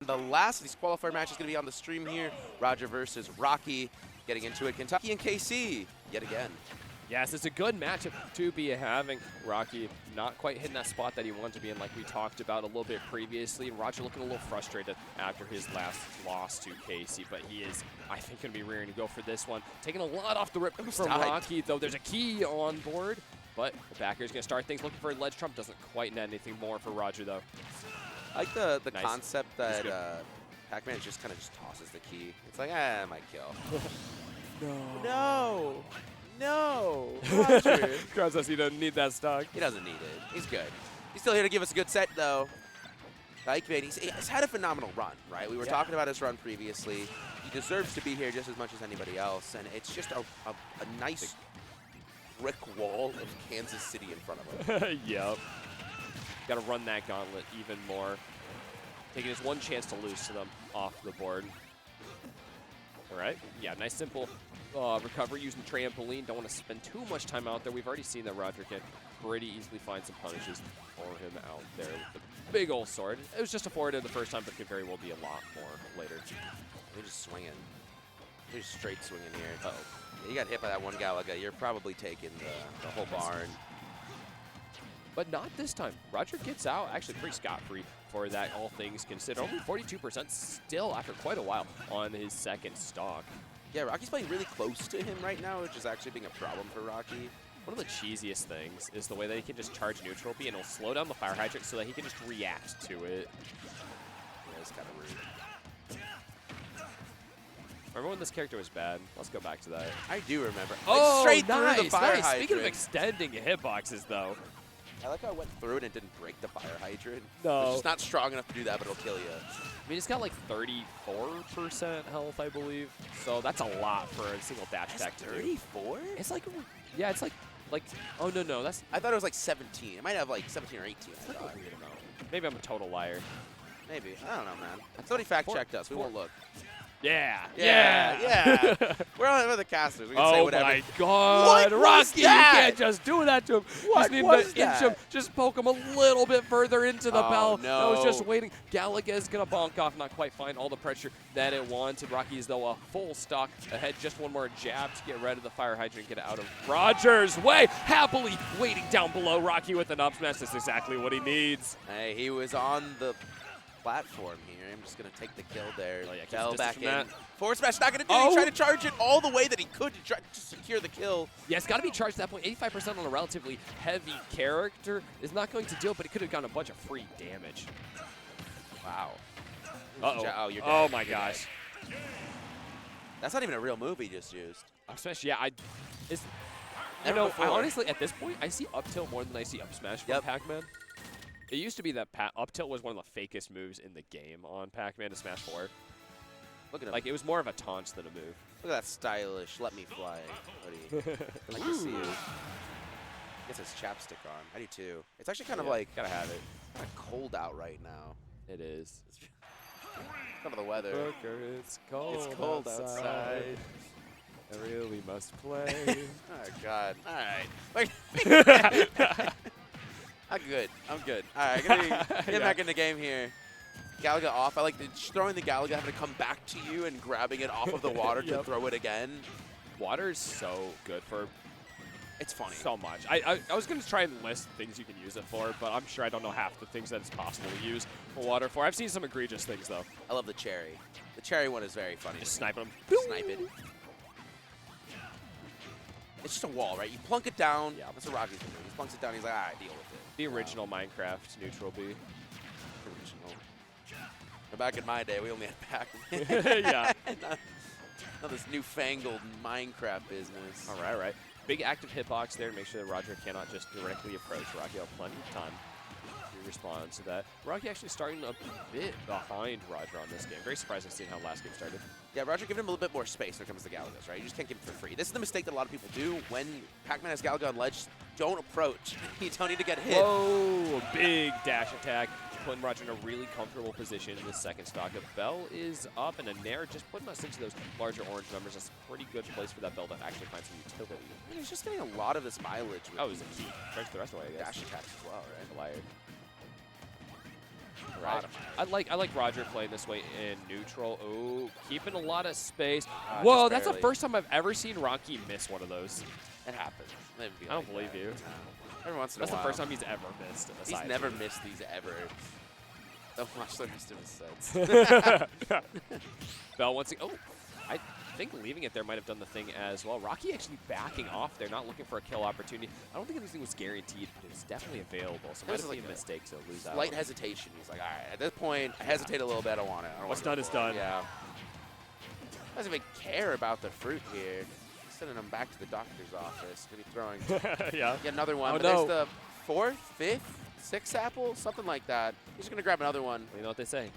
The last of these qualifier matches is going to be on the stream here. Roger versus Rocke. Getting into it, Kentucky and KC yet again. Yes, it's a good matchup to be having. Rocke not quite hitting that spot that he wanted to be in, like we talked about a little bit previously. And Roger looking a little frustrated after his last loss to KC, but he is, I think, going to be rearing to go for this one. Taking a lot off the rip from Rocke, though. There's a key on board, but the backer is going to start things. Looking for a ledge trump. Doesn't quite net anything more for Roger, though. I like the Nice. concept that Pac-Man just kind of just tosses the key. It's like, I might kill. No. No. Roger. Crowd says he doesn't need that stock. He doesn't need it. He's good. He's still here to give us a good set, though. Like, he's had a phenomenal run, right? We were talking about his run previously. He deserves to be here just as much as anybody else, and it's just a nice brick wall of Kansas City in front of him. Yep. Got to run that gauntlet even more. Taking his one chance to lose to them off the board. All right. Yeah, nice simple recovery using trampoline. Don't want to spend too much time out there. We've already seen that Roger can pretty easily find some punishes for him out there with the big old sword. It was just a forward the first time, but could very well be a lot more later. They're just swinging. They're just straight swinging here. Uh-oh. Yeah, you got hit by that one Galaga. You're probably taking the whole barn. But not this time. Roger gets out actually pretty scot-free for that, all things considered. Only 42% still after quite a while on his second stock. Yeah, Rocky's playing really close to him right now, which is actually being a problem for Rocke. One of the cheesiest things is the way that he can just charge neutral B and it'll slow down the fire hydrant so that he can just react to it. Yeah, it's kind of rude. Remember when this character was bad? Let's go back to that. I do remember. Oh, like, straight nice, through the fire nice. hydrant. Speaking of extending hitboxes, though. I like how I went through it and didn't break the fire hydrant. No. It's just not strong enough to do that, but it'll kill you. I mean, it's got like 34% health, I believe. So that's a lot for a single dash attack to do. 34? It's like, yeah, it's like, oh, no, that's. I thought it was like 17. It might have like 17 or 18. I thought. Maybe I'm a total liar. Maybe. I don't know, man. Somebody fact-checked us. We won't look. Yeah. We're on the casters. We can say whatever. Oh my God, Rocke, you can't just do that to him. What just need was to inch him, just poke him a little bit further into the bell. No. That was just waiting. Galaga is gonna bonk off, not quite find all the pressure that it wanted. Rocke is though a full stock ahead, just one more jab to get rid of the fire hydrant, get it out of Roger's way. Happily waiting down below Rocke with an up smash. That's exactly what he needs. Hey, he was on the platform here. I'm just going to take the kill there. Oh, yeah, Fell back in. That. Forward smash not going to do it. He tried to charge it all the way that he could to try to secure the kill. Yeah, it's got to be charged at that point. 85% on a relatively heavy character is not going to do it, but it could have gotten a bunch of free damage. Wow. Uh-oh. Oh, you're dead. Oh, my You're gosh. dead. That's not even a real move he just used. Especially, yeah, Never before. I honestly, at this point, I see up tilt more than I see up smash from Pac-Man. It used to be that up tilt was one of the fakest moves in the game on Pac-Man to Smash 4. Look at him. Like, it was more of a taunt than a move. Look at that stylish let me fly hoodie. I like to see you. Gets his chapstick on. I do too. It's actually kind of like gotta have it. Kind of cold out right now. It is. It's kind of the weather. Booker, it's cold. It's cold outside. I really must play. Oh God. All right. I'm good. I'm good. All right, get back in the game here. Galaga off. I like throwing the Galaga, having to come back to you and grabbing it off of the water to throw it again. Water is so good for. It's funny. So much. I was going to try and list things you can use it for, but I'm sure I don't know half the things that it's possible to use water for. I've seen some egregious things, though. I love the cherry. The cherry one is very funny. Just sniping them. Snipe it. It's just a wall, right? You plunk it down. Yeah. That's what Rocky's doing. He plunks it down. He's like, all right, deal with it. The original Minecraft neutral B. Original. Back in my day, we only had Pac-Man. Yeah. Not this newfangled Minecraft business. All right. Big active hitbox there to make sure that Roger cannot just directly approach. Rocke will have plenty of time to respond to that. Rocke actually starting a bit behind Roger on this game. Very surprising seeing how last game started. Yeah, Roger giving him a little bit more space when it comes to Galagas, right? You just can't give him for free. This is the mistake that a lot of people do when Pac-Man has Galaga on ledge. Don't approach. You don't need to get hit. Whoa, big dash attack. Putting Roger in a really comfortable position in the second stock. A bell is up, and a Nair just putting us into those larger orange numbers. That's a pretty good place for that bell to actually find some utility. I mean, he's just getting a lot of this mileage. With he's a key. Tries the rest of the way, I guess. Dash attacks as well, right? Liar. Right. I like Roger playing this way in neutral. Oh, keeping a lot of space. Whoa, that's the first time I've ever seen Rocke miss one of those. It happens. I don't believe you. Every once in a while. That's the first time he's ever missed. He's never missed these ever. Don't watch the rest of his sets. Bell once again. Oh, I think leaving it there might have done the thing as well. Rocke actually backing off there, not looking for a kill opportunity. I don't think anything was guaranteed, but it's definitely available. So it might have been a mistake to lose that. Slight hesitation. He's like, all right, at this point, I hesitate a little bit. I don't want it. What's done is done. Yeah. Doesn't even care about the fruit here. He's sending him back to the doctor's office. Gonna be throwing. Yeah. Get another one. Oh, but no. there's the 4th, 5th, 6th apple, something like that. He's just gonna grab another one. You know what they say.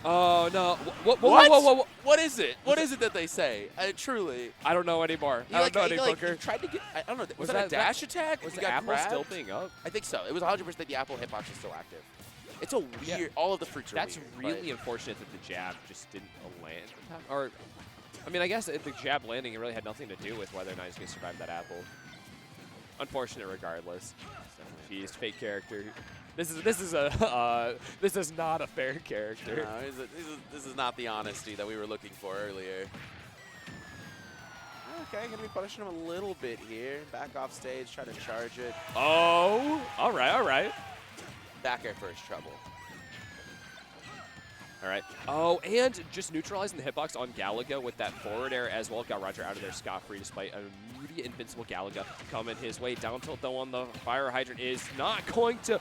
Oh, no. What? Whoa. What is it? What is it that they say? Truly. I don't know anymore. I don't know any Booker. He tried to get, I don't know. Was Was that a that- dash attack? Was He the got apple grabbed? still being up? I think so. It was 100% the apple hitbox is still active. It's a weird, all of the fruits are That's weird. really unfortunate that the jab just didn't land. Or, I mean, I guess the jab landing, it really had nothing to do with whether or not he's going to survive that apple. Unfortunate regardless. Jeez, fake character. This is not a fair character. No, this is not the honesty that we were looking for earlier. Okay, gonna be punishing him a little bit here. Back off stage, try to charge it. Oh, all right. Back air first trouble. All right. Oh, and just neutralizing the hitbox on Galaga with that forward air as well. Got Roger out of there scot-free despite an immediate invincible Galaga coming his way. Down tilt, though, on the fire hydrant is not going to,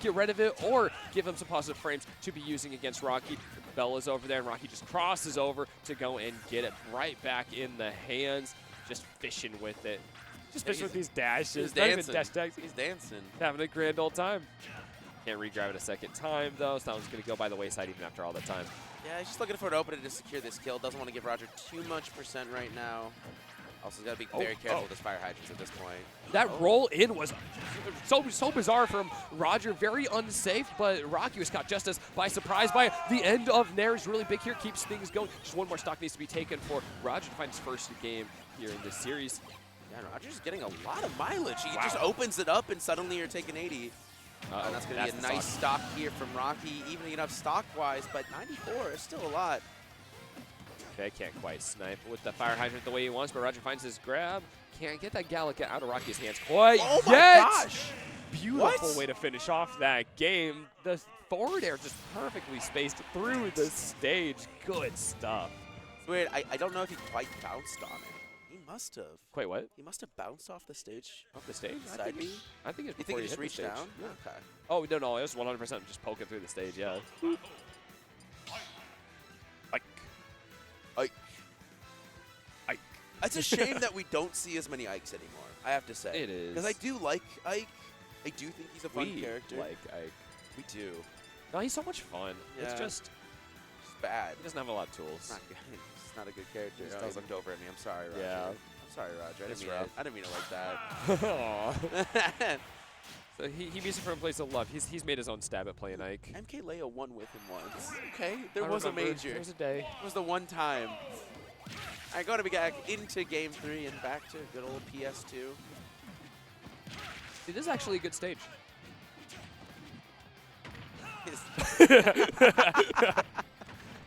get rid of it or give him some positive frames to be using against Rocke. Bella's over there, and Rocke just crosses over to go and get it right back in the hands. Just fishing with it. Just fishing with these dashes. He's Not even dancing. dash attacks. He's dancing. Having a grand old time. Can't re-grab it a second time, though, so that one's going to go by the wayside even after all that time. Yeah, he's just looking for an opening to secure this kill. Doesn't want to give Roger too much percent right now. Also, he's got to be very careful with his fire hydrants at this point. That roll in was so bizarre from Roger. Very unsafe, but Rocke was caught just as by surprise by the end of Nair is really big here. Keeps things going. Just one more stock needs to be taken for Roger to find his first game here in this series. Yeah, Roger's getting a lot of mileage. He just opens it up, and suddenly you're taking 80. And that's going to be a nice stock here from Rocke, evening up stock-wise, but 94 is still a lot. Okay, can't quite snipe with the fire hydrant the way he wants, but Roger finds his grab. Can't get that Galaga out of Rocke's hands quite yet. my gosh! Beautiful way to finish off that game. The forward air just perfectly spaced through the stage. Good stuff. It's weird. I don't know if he quite bounced on it. He must have. Wait, what? He must have bounced off the stage. Off the stage? Side B? I think it's You before think he hit just the reached stage. down? Yeah. Okay. Oh, no, it was 100% just poking through the stage, yeah. Ike. It's a shame that we don't see as many Ikes anymore, I have to say. It is. Because I do like Ike. I do think he's a fun character. Like Ike. We do. No, he's so much fun. Yeah. It's just, It's bad. he doesn't have a lot of tools. It's not good. He's not a good character. Just He doesn't. looked over at me. I'm sorry, Roger. Yeah. I'm sorry, Roger. It's rough. I didn't mean it like Aw. that. So he meets it from a place of love. He's made his own stab at playing Ike. MK Leo won with him once. Okay, there I was a remember. major. There was a day. It was the one time. I got to be back into Game 3 and back to good old PS2. It is actually a good stage.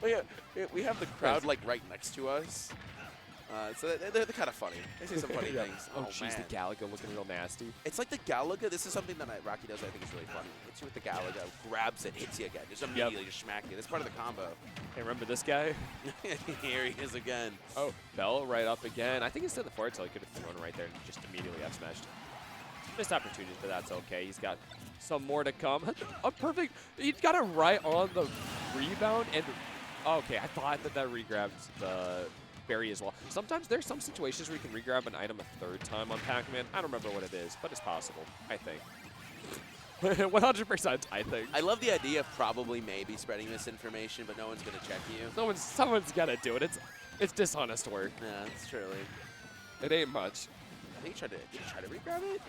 We have the crowd like right next to us, so they're kind of funny. They say some funny things. Oh, Oh, jeez, man. the Galaga looking real nasty. It's like the Galaga. This is something that Rocke does I think is really funny. Hits you with the Galaga, grabs it, hits you again. Just immediately just smack you. That's part of the combo. Hey, remember this guy? Here he is again. Oh, Bell right up again. I think instead of the forward tilt, he could have thrown right there and just immediately up smashed. Missed opportunity, but that's okay. He's got some more to come. A perfect. He got it right on the rebound. And okay, I thought that regrabbed the berry as well. Sometimes there's some situations where you can regrab an item a third time on Pac-Man. I don't remember what it is, but it's possible, I think. 100%, I think. I love the idea of probably maybe spreading misinformation, but no one's going to check you. Someone's got to do it. It's dishonest work. Yeah, it's truly. It ain't much. I think did he try to regrab it?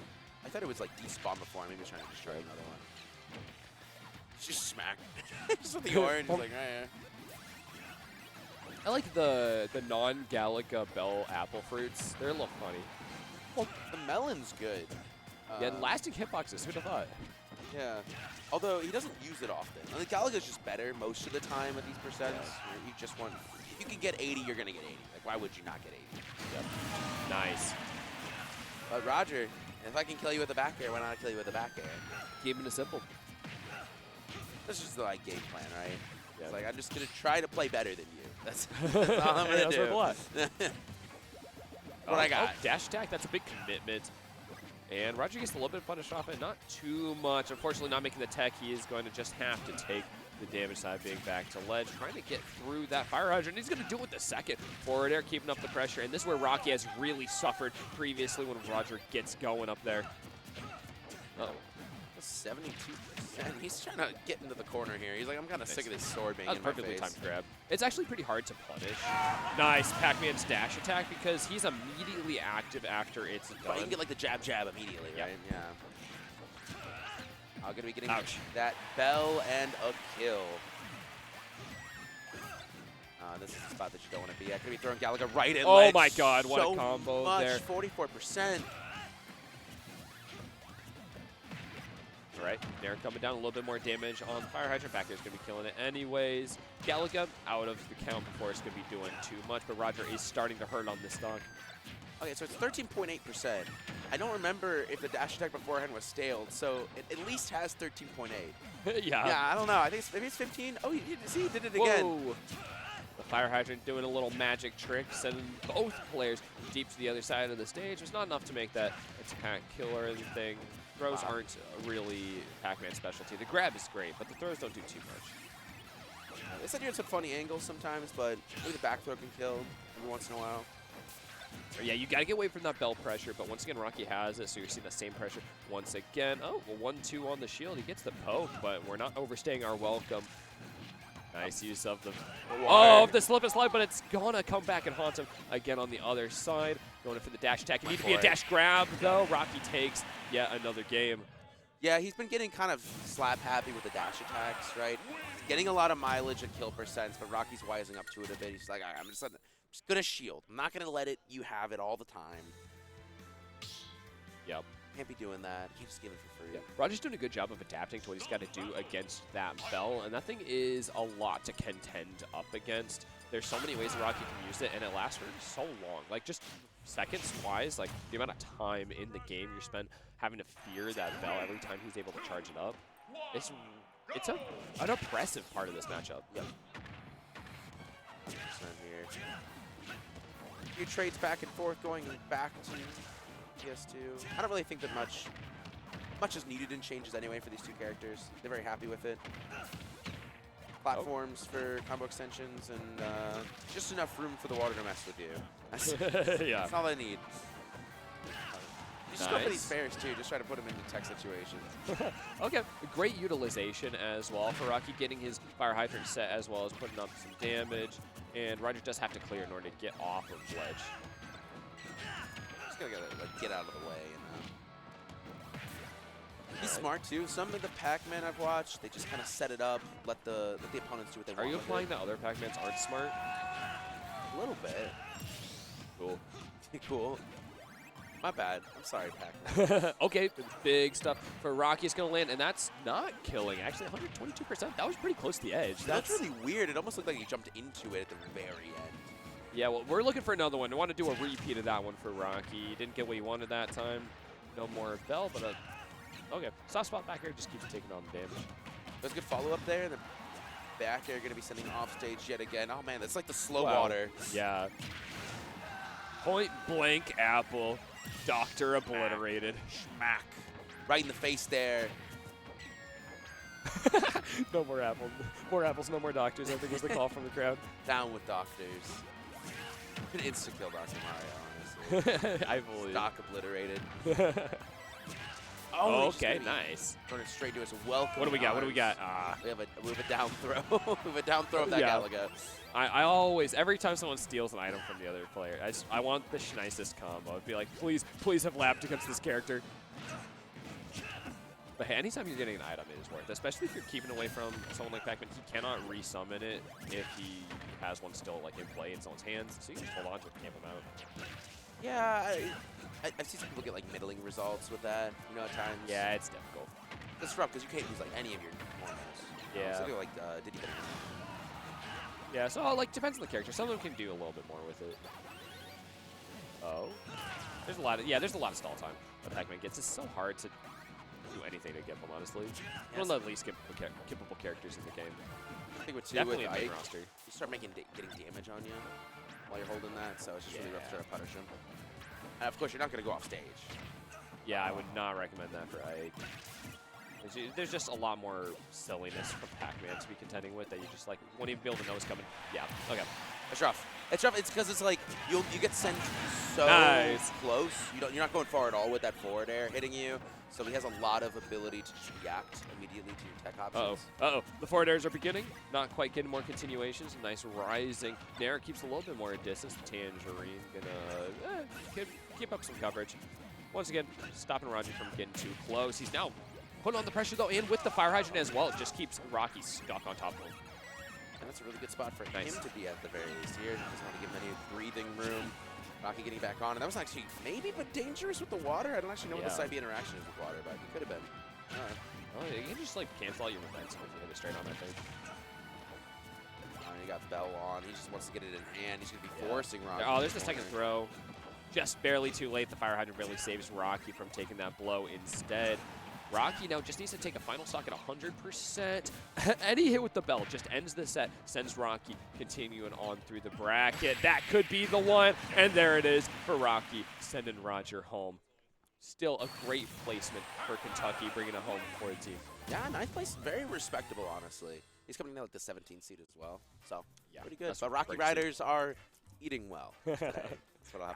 I thought it was like despawn before. Maybe he was trying to destroy another one. Just smack. Just with the orange. He's like, right. I like the non-Galaga Bell apple fruits. They're a little funny. Well, the melon's good. Yeah, lasting hitboxes. Who'd have thought? Yeah. Although he doesn't use it often. I think Galaga's just better most of the time with these percents. You just want, if you can get 80, you're going to get 80. Like, why would you not get 80? Yep. Nice. But Roger, if I can kill you with the back air, why not kill you with the back air? Keeping it simple. This is the like game plan, right? Yeah. It's like, I'm just going to try to play better than you. That's all I'm going to do. What I got. Oh, dash attack, that's a big commitment. And Roger gets a little bit of punish off it, not too much. Unfortunately, not making the tech. He is going to just have to take the damage side being back to ledge, trying to get through that fire hydrant. He's going to do it with the second forward air, keeping up the pressure. And this is where Rocke has really suffered previously when Roger gets going up there. Uh-oh. 72%. He's trying to get into the corner here. He's like, I'm kind of sick of this sword being in my face. Perfectly timed grab. It's actually pretty hard to punish. Nice Pac-Man's dash attack because he's immediately active after it's done. But you can get like the jab immediately, right? Yeah. I'm going to be getting that bell and a kill. This is the spot that you don't want to be at. Going to be throwing Galaga right in ledge. Oh my god, what a combo there. 44%. Right, Nair coming down, a little bit more damage on Fire Hydrant. Back there's going to be killing it anyways. Galaga out of the count before it's going to be doing too much, but Roger is starting to hurt on this stock. Okay, so it's 13.8%. I don't remember if the dash attack beforehand was staled, so it at least has 13.8. Yeah. Yeah, I don't know. I think maybe it's 15. Oh, see, he did it again. Whoa. The Fire Hydrant doing a little magic trick, sending both players deep to the other side of the stage. It's not enough to make that attack kill or anything. Throws aren't really Pac-Man's specialty. The grab is great, but the throws don't do too much. They said you had some funny angles sometimes, but maybe the back throw can kill every once in a while. Yeah, you got to get away from that bell pressure, but once again, Rocke has it, so you're seeing the same pressure once again. Oh, well, 1-2 on the shield. He gets the poke, but we're not overstaying our welcome. Nice use of the slip and slide, but it's going to come back and haunt him again on the other side. Going in for the dash attack. It needs to be a dash grab, though. Rocke takes yet another game. Yeah, he's been getting kind of slap happy with the dash attacks, right? He's getting a lot of mileage and kill percents, but Rocky's wising up to it a bit. He's like, I'm just going to shield. I'm not going to let you have it all the time. Yep. Can't be doing that. Keeps giving for free. Yeah. Roger's doing a good job of adapting to what he's got to do against that bell, and that thing is a lot to contend up against. There's so many ways that Rocke can use it, and it lasts for so long. Like, just seconds-wise, like, the amount of time in the game you spend having to fear that bell every time he's able to charge it up. It's an oppressive part of this matchup. Yep. 100% here. A few trades back and forth going back to PS2. I don't really think that much is needed in changes anyway for these two characters. They're very happy with it. Platforms for combo extensions and just enough room for the water to mess with you. Yeah. That's all I need. You just go for Nice. these fairs too. Just try to put them into tech situations. Okay, great utilization as well for Rocke, getting his Fire Hydrant set as well as putting up some damage. And Roger does have to clear in order to get off of ledge. Just gotta get out of the way. He's smart too. Some of the Pac-Man I've watched, they just kind of set it up, let the opponents do what they want. Are you with implying it. that other Pac-Mans aren't smart? A little bit. Cool. Cool. My bad. I'm sorry, Pac-Man. Okay, big stuff for Rocke. He's going to land, and that's not killing. Actually, 122%. That was pretty close to the edge. That's really weird. It almost looked like he jumped into it at the very end. Yeah, well, we're looking for another one. I want to do a repeat of that one for Rocke. He didn't get what he wanted that time. No more bell, but okay. Soft spot back air just keeps taking on the damage. There's a good follow-up there. The back air going to be sending off stage yet again. Oh, man, that's like the slow water. Yeah. Point blank apple. Doctor obliterated. Schmack. Right in the face there. No more apples. More apples, no more doctors, I think was the call from the crowd. Down with doctors. An insta-kill Dr. Mario, honestly. I believe. Stock obliterated. Oh, okay, nice. Turning straight to us. Welcome. What do we got? What do we got? We have a down throw. We have a down throw of that Galaga. I always, every time someone steals an item from the other player, I want the nicest combo. I'd be like, please have lapped against this character. But hey, anytime you're getting an item, it is worth it. Especially if you're keeping away from someone like Pac-Man. He cannot resummon it if he has one still like in play in someone's hands. So you can just hold on to it and camp him out. Yeah, I've seen some people get like middling results with that, you know, at times. Yeah, it's difficult. It's rough because you can't use like any of your normals. Yeah. So like, did you get it? Yeah, so like depends on the character. Some of them can do a little bit more with it. Oh. There's a lot of stall time that Pac-Man gets. It's so hard to do anything to get them, honestly. One of the least skippable characters in the game. I think with Definitely a main Ike, roster. you start getting damage on you while you're holding that, so it's just really rough to try to punish him. And of course, you're not going to go off stage. Yeah, I would not recommend that for Ike. There's just a lot more silliness from Pac-Man to be contending with that you just like won't even be able to know is coming. Yeah, okay. It's rough. It's rough. It's because it's like you get sent so close. You're not going far at all with that forward air hitting you. So he has a lot of ability to just react immediately to your tech options. Uh-oh. The forward airs are beginning. Not quite getting more continuations. Nice rising. Nair keeps a little bit more distance. Tangerine gonna keep up some coverage. Once again, stopping Roger from getting too close. He's now putting on the pressure, though, and with the fire hydrant as well. It just keeps Rocke stuck on top of him. And that's a really good spot for him to be at the very least here. Doesn't want to give him any breathing room. Rocke getting back on. And that was actually maybe but dangerous with the water. I don't actually know what the side B interaction is with water, but it could have been. All right. Oh, you can just like cancel all your momentum if you hit it straight on, I think. You got Bell on. He just wants to get it in hand. He's going to be forcing Rocke. Oh, there's the second throw. Just barely too late. The fire hydrant barely saves Rocke from taking that blow instead. Rocke now just needs to take a final stock at 100%. Any hit with the bell just ends the set, sends Rocke continuing on through the bracket. That could be the one, and there it is for Rocke, sending Roger home. Still a great placement for Kentucky, bringing it home for the team. Yeah, ninth place, very respectable, honestly. He's coming in at the 17th seed as well, so pretty good. But Rocky Riders are eating well today. That's what I'll have to